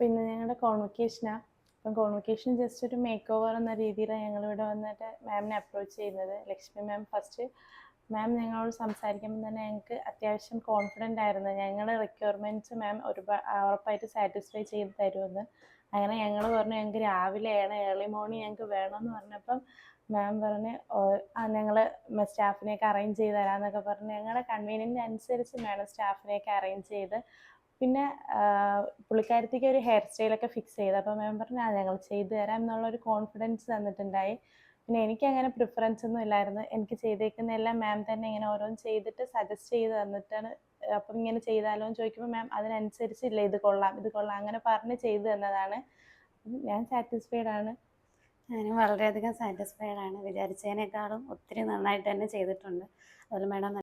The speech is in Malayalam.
പിന്നെ ഞങ്ങളുടെ കോൺവൊക്കേഷനാണ്. അപ്പം കോൺവൊക്കേഷൻ ജസ്റ്റ് ഒരു മേക്ക് ഓവർ എന്ന രീതിയിലാണ് ഞങ്ങളിവിടെ വന്നിട്ട് മാമിനെ അപ്രോച്ച് ചെയ്യുന്നത്. ലക്ഷ്മി മാം ഫസ്റ്റ് മാം ഞങ്ങളോട് സംസാരിക്കുമ്പോൾ തന്നെ ഞങ്ങൾക്ക് അത്യാവശ്യം കോൺഫിഡൻ്റ് ആയിരുന്നു. ഞങ്ങളുടെ റിക്വയർമെൻറ്റ്സ് മാം ഉറപ്പായിട്ട് സാറ്റിസ്ഫൈ ചെയ്ത് തരുമെന്ന്. അങ്ങനെ ഞങ്ങൾ പറഞ്ഞു ഞങ്ങൾക്ക് രാവിലെയാണ്, ഏർലി മോർണിംഗ് ഞങ്ങൾക്ക് വേണമെന്ന് പറഞ്ഞപ്പം മാം പറഞ്ഞ് ഞങ്ങൾ സ്റ്റാഫിനെയൊക്കെ അറേഞ്ച് ചെയ്ത് തരാമെന്നൊക്കെ പറഞ്ഞ് ഞങ്ങളുടെ കൺവീനിയൻ്റ് അനുസരിച്ച് മാഡം സ്റ്റാഫിനെയൊക്കെ അറേഞ്ച് ചെയ്ത് പിന്നെ പുള്ളിക്കാരത്തിക്ക് ഒരു ഹെയർ സ്റ്റൈലൊക്കെ ഫിക്സ് ചെയ്ത്. അപ്പോൾ മാം പറഞ്ഞു ഞങ്ങൾ ചെയ്തു തരാം എന്നുള്ളൊരു കോൺഫിഡൻസ് തന്നിട്ടുണ്ടായി. പിന്നെ എനിക്കങ്ങനെ പ്രിഫറൻസ് ഒന്നും ഇല്ലായിരുന്നു. എനിക്ക് ചെയ്തേക്കുന്ന എല്ലാം മാം തന്നെ ഇങ്ങനെ ഓരോന്ന് ചെയ്തിട്ട് സജസ്റ്റ് ചെയ്ത് തന്നിട്ടാണ്. അപ്പം ഇങ്ങനെ ചെയ്താലോ എന്ന് ചോദിക്കുമ്പോൾ മാം അതിനനുസരിച്ചില്ല ഇത് കൊള്ളാം അങ്ങനെ പറഞ്ഞ് ചെയ്തു തന്നതാണ്. ഞാൻ സാറ്റിസ്ഫൈഡ് ആണ്. ഞാനും വളരെയധികം സാറ്റിസ്ഫൈഡ് ആണ്. വിചാരിച്ചതിനേക്കാളും ഒത്തിരി നന്നായിട്ട് തന്നെ ചെയ്തിട്ടുണ്ട്. അതുപോലെ മാഡം